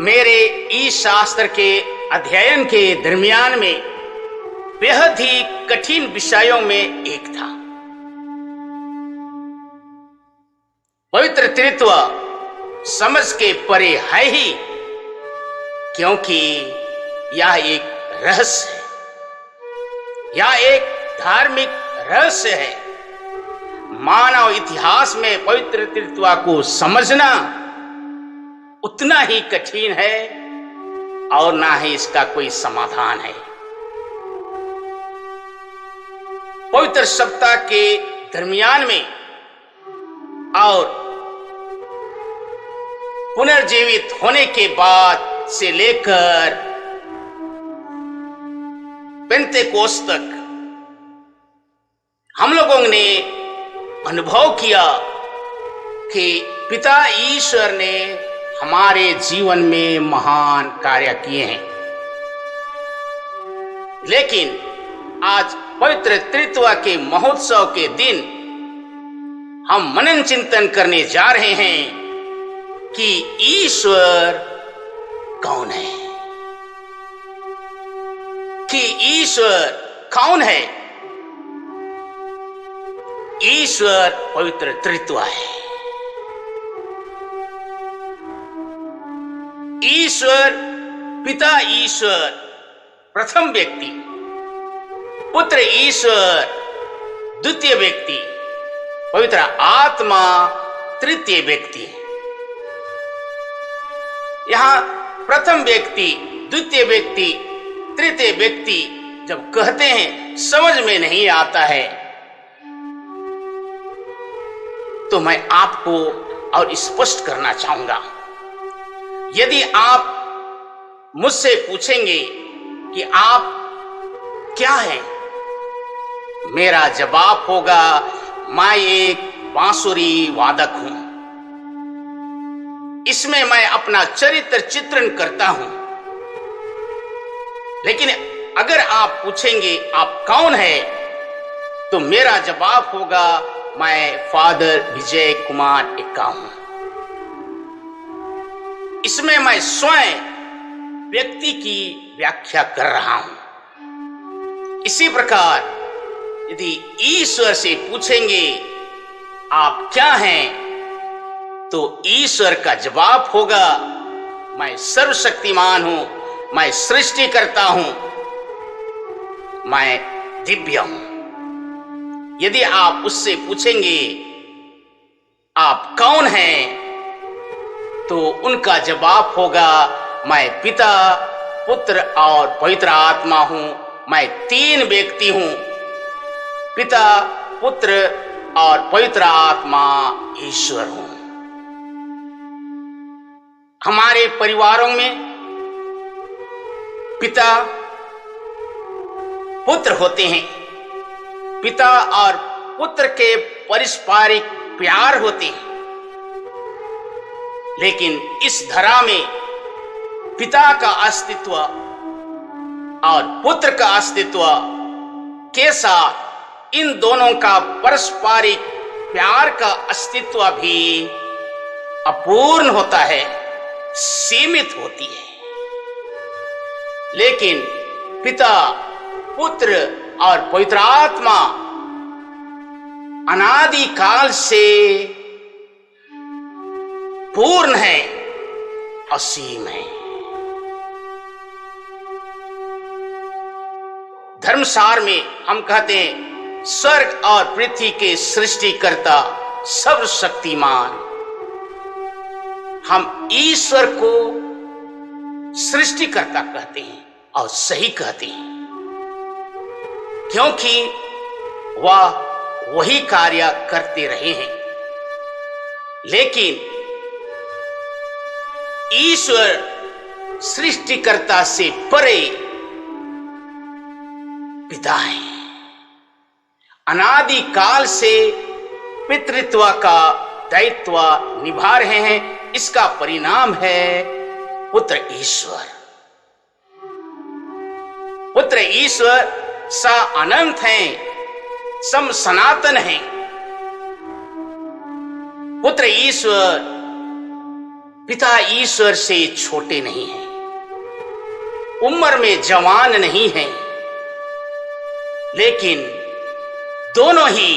मेरे इस शास्त्र के अध्ययन के दरमियान में बेहद ही कठिन विषयों में एक था। पवित्र त्रित्व समझ के परे है ही, क्योंकि यह एक रहस्य है, यह एक धार्मिक रहस्य है। मानव इतिहास में पवित्र त्रित्व को समझना उतना ही कठिन है और ना ही इसका कोई समाधान है। पवित्र सप्ताह के दरमियान में और पुनर्जीवित होने के बाद से लेकर पेंतेकोस्त तक हम लोगों ने अनुभव किया कि पिता ईश्वर ने हमारे जीवन में महान कार्य किए हैं। लेकिन आज पवित्र त्रित्व के महोत्सव के दिन हम मनन चिंतन करने जा रहे हैं कि ईश्वर कौन है, कि ईश्वर कौन है। ईश्वर पवित्र त्रित्व है। ईश्वर पिता ईश्वर प्रथम व्यक्ति, पुत्र ईश्वर द्वितीय व्यक्ति, पवित्र आत्मा तृतीय व्यक्ति। यहां प्रथम व्यक्ति, द्वितीय व्यक्ति, तृतीय व्यक्ति जब कहते हैं समझ में नहीं आता है, तो मैं आपको और स्पष्ट करना चाहूंगा। यदि आप मुझसे पूछेंगे कि आप क्या हैं, मेरा जवाब होगा मैं एक बांसुरी वादक हूं। इसमें मैं अपना चरित्र चित्रण करता हूं। लेकिन अगर आप पूछेंगे आप कौन है, तो मेरा जवाब होगा मैं फादर विजय कुमार एक्का हूं। इसमें मैं स्वयं व्यक्ति की व्याख्या कर रहा हूं। इसी प्रकार यदि ईश्वर से पूछेंगे आप क्या हैं, तो ईश्वर का जवाब होगा मैं सर्वशक्तिमान हूं, मैं सृष्टि करता हूं, मैं दिव्य हूं। यदि आप उससे पूछेंगे आप कौन हैं, तो उनका जवाब होगा मैं पिता, पुत्र और पवित्र आत्मा हूं। मैं तीन व्यक्ति हूं, पिता, पुत्र और पवित्र आत्मा ईश्वर हूं। हमारे परिवारों में पिता पुत्र होते हैं। पिता और पुत्र के पारस्परिक प्यार होते हैं। लेकिन इस धरा में पिता का अस्तित्व और पुत्र का अस्तित्व के साथ इन दोनों का पारस्परिक प्यार का अस्तित्व भी अपूर्ण होता है, सीमित होती है। लेकिन पिता, पुत्र और पवित्र आत्मा अनादि काल से पूर्ण है, असीम है। धर्मसार में हम कहते हैं स्वर्ग और पृथ्वी के सृष्टिकर्ता सर्वशक्तिमान। हम ईश्वर को सृष्टिकर्ता कहते हैं और सही कहते हैं, क्योंकि वह वही कार्य करते रहे हैं। लेकिन ईश्वर सृष्टिकर्ता से परे पिता है। अनादि काल से पितृत्व का दायित्व निभा रहे हैं। इसका परिणाम है पुत्र ईश्वर। पुत्र ईश्वर सा अनंत हैं, सम सनातन हैं। पुत्र ईश्वर पिता ईश्वर से छोटे नहीं हैं, उम्र में जवान नहीं हैं, लेकिन दोनों ही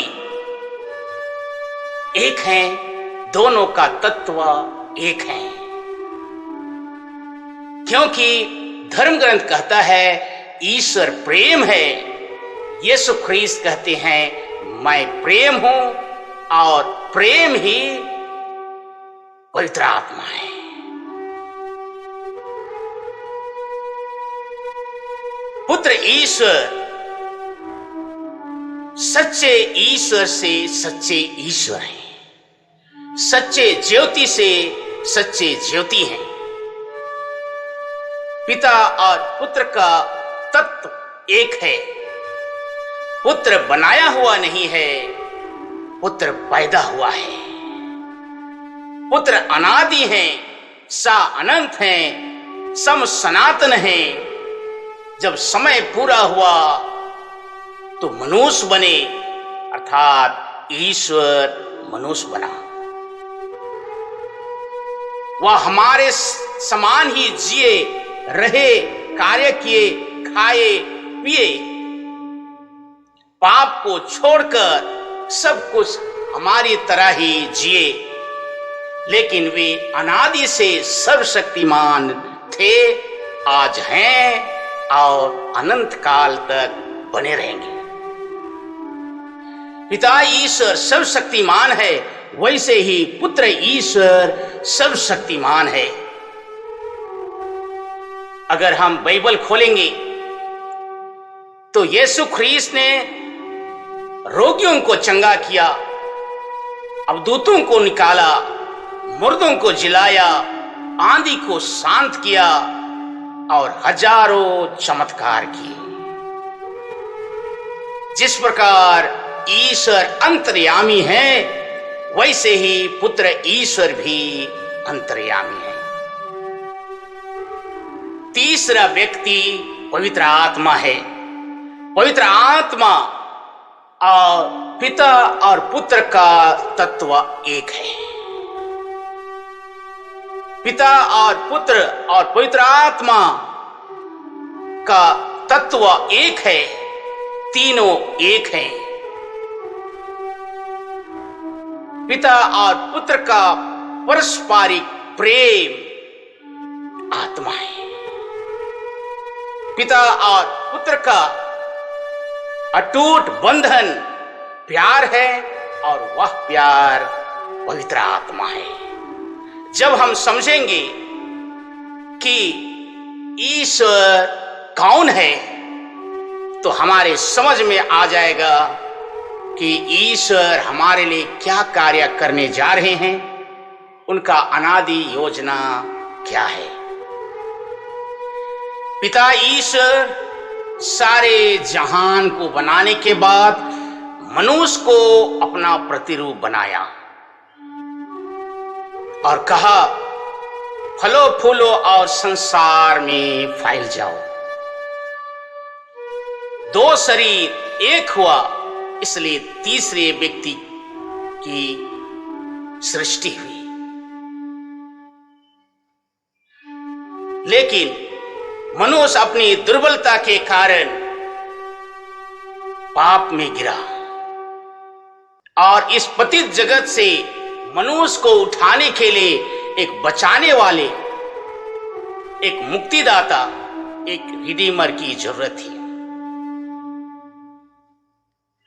एक हैं, दोनों का तत्व एक है। क्योंकि धर्म ग्रंथ कहता है ईश्वर प्रेम है। यीशु ख्रीस्त कहते हैं मैं प्रेम हूं और प्रेम ही पवित्र आत्मा है। पुत्र ईश्वर सच्चे ईश्वर से सच्चे ईश्वर हैं, सच्चे ज्योति से सच्चे ज्योति हैं। पिता और पुत्र का तत्व एक है। पुत्र बनाया हुआ नहीं है, पुत्र पैदा हुआ है। पुत्र अनादि हैं, सा अनंत हैं, सम सनातन हैं। जब समय पूरा हुआ तो मनुष्य बने, अर्थात ईश्वर मनुष्य बना। वह हमारे समान ही जिए, रहे, कार्य किए, खाए, पिए। पाप को छोड़कर सब कुछ हमारी तरह ही जिए, लेकिन वे अनादि से सर्वशक्तिमान थे, आज हैं और अनंत काल तक बने रहेंगे। पिता ईश्वर सर्वशक्तिमान है, वैसे ही पुत्र ईश्वर सर्वशक्तिमान है। अगर हम बाइबल खोलेंगे तो यीशु ख्रीस्त ने रोगियों को चंगा किया, अवधूतों को निकाला, मुर्दों को जिलाया, आंधी को शांत किया और हजारों चमत्कार किए। जिस प्रकार ईश्वर अंतर्यामी है, वैसे ही पुत्र ईश्वर भी अंतर्यामी है। तीसरा व्यक्ति पवित्र आत्मा है। पवित्र आत्मा और पिता और पुत्र का तत्व एक है। पिता और पुत्र और पवित्र आत्मा का तत्व एक है, तीनों एक हैं। पिता और पुत्र का पारस्परिक प्रेम आत्मा है। पिता और पुत्र का अटूट बंधन प्यार है और वह प्यार पवित्र आत्मा है। जब हम समझेंगे कि ईश्वर कौन है, तो हमारे समझ में आ जाएगा कि ईश्वर हमारे लिए क्या कार्य करने जा रहे हैं, उनका अनादि योजना क्या है। पिता ईश्वर सारे जहान को बनाने के बाद मनुष्य को अपना प्रतिरूप बनाया और कहा फलो फूलो और संसार में फैल जाओ। दो शरीर एक हुआ, इसलिए तीसरे व्यक्ति की सृष्टि हुई। लेकिन मनुष्य अपनी दुर्बलता के कारण पाप में गिरा और इस पतित जगत से मनुष्य को उठाने के लिए एक बचाने वाले, एक मुक्तिदाता, एक रिडीमर की जरूरत थी।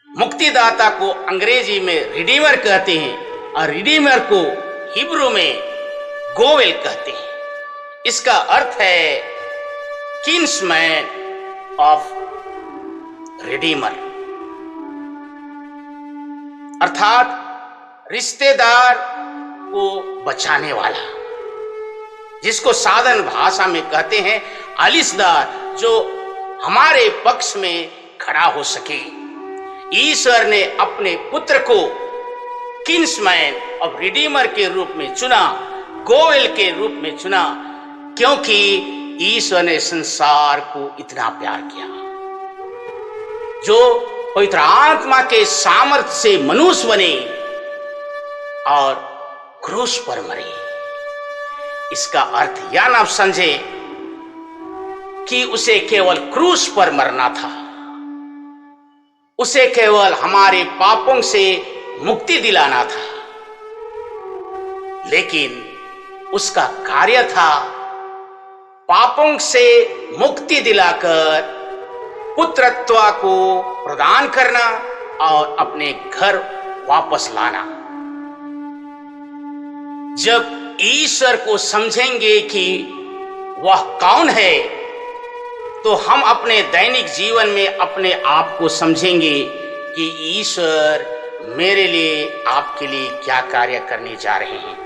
मुक्तिदाता को अंग्रेजी में रिडीमर कहते हैं और रिडीमर को हिब्रू में गोवेल कहते हैं। इसका अर्थ है किन्समैन ऑफ रिडीमर, अर्थात रिश्तेदार को बचाने वाला, जिसको साधारण भाषा में कहते हैं आलिसदार, जो हमारे पक्ष में खड़ा हो सके। ईश्वर ने अपने पुत्र को किन्समैन ऑफ रिडीमर के रूप में चुना, गोवेल के रूप में चुना, क्योंकि ईश्वर ने संसार को इतना प्यार किया। जो पवित्र आत्मा के सामर्थ्य से मनुष्य बने और क्रूस पर मरे। इसका अर्थ यह न समझे कि उसे केवल क्रूस पर मरना था, उसे केवल हमारे पापों से मुक्ति दिलाना था, लेकिन उसका कार्य था पापों से मुक्ति दिलाकर पुत्रत्व को प्रदान करना और अपने घर वापस लाना। जब ईश्वर को समझेंगे कि वह कौन है, तो हम अपने दैनिक जीवन में अपने आप को समझेंगे कि ईश्वर मेरे लिए, आपके लिए क्या कार्य करने जा रहे हैं।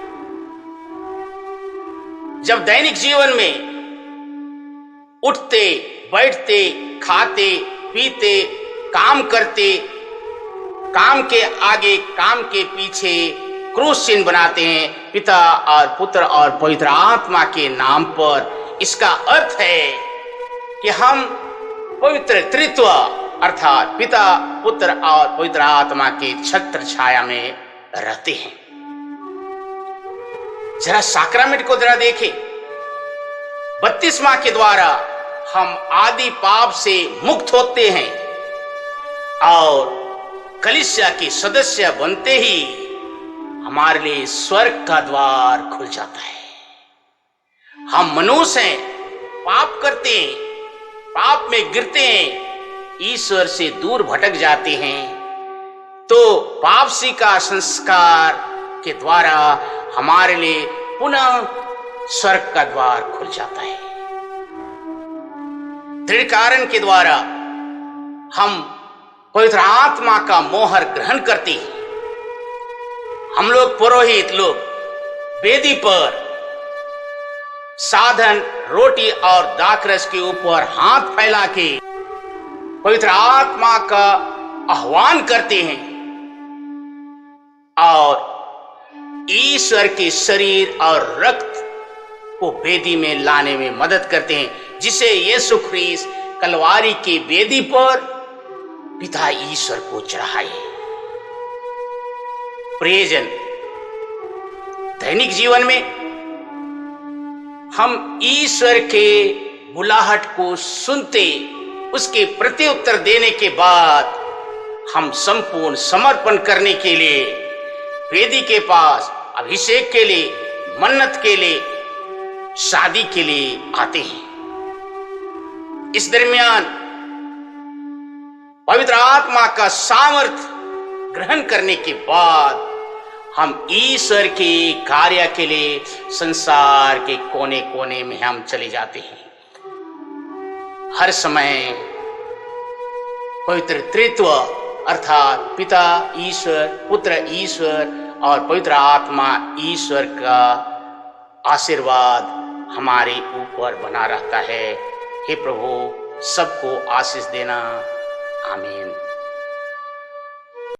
जब दैनिक जीवन में उठते, बैठते, खाते, पीते, काम करते, काम के आगे, काम के पीछे क्रूस चिन्ह बनाते हैं पिता और पुत्र और पवित्र आत्मा के नाम पर, इसका अर्थ है कि हम पवित्र त्रित्व अर्थात पिता, पुत्र और पवित्र आत्मा के छत्र छाया में रहते हैं। जरा साक्रामेंट को जरा देखें। बपतिस्मा के द्वारा हम आदि पाप से मुक्त होते हैं और कलीसिया के सदस्य बनते ही हमारे लिए स्वर्ग का द्वार खुल जाता है। हम मनुष्य हैं, पाप करते हैं, पाप में गिरते हैं, ईश्वर से दूर भटक जाते हैं, तो वापसी का संस्कार के द्वारा हमारे लिए पुनः स्वर्ग का द्वार खुल जाता है। दृढ़ कारण के द्वारा हम पवित्र आत्मा का मोहर ग्रहण करते हैं। हम लोग पुरोहित लोग वेदी पर साधन, रोटी और दाखरस के ऊपर हाथ फैला के पवित्र आत्मा का आह्वान करते हैं और ईश्वर के शरीर और रक्त को वेदी में लाने में मदद करते हैं, जिसे यीशु ख्रीस्त कलवारी की वेदी पर पिता ईश्वर को चढ़ाए। प्रियजन, दैनिक जीवन में हम ईश्वर के बुलाहट को सुनते, उसके प्रत्युत्तर देने के बाद हम संपूर्ण समर्पण करने के लिए वेदी के पास अभिषेक के लिए, मन्नत के लिए, शादी के लिए आते हैं। इस दरमियान पवित्र आत्मा का सामर्थ्य ग्रहण करने के बाद हम ईश्वर के कार्य के लिए संसार के कोने कोने में हम चले जाते हैं। हर समय पवित्र त्रित्व अर्थात पिता ईश्वर, पुत्र ईश्वर और पवित्र आत्मा ईश्वर का आशीर्वाद हमारे ऊपर बना रहता है। हे प्रभु, सबको आशीष देना। आमीन।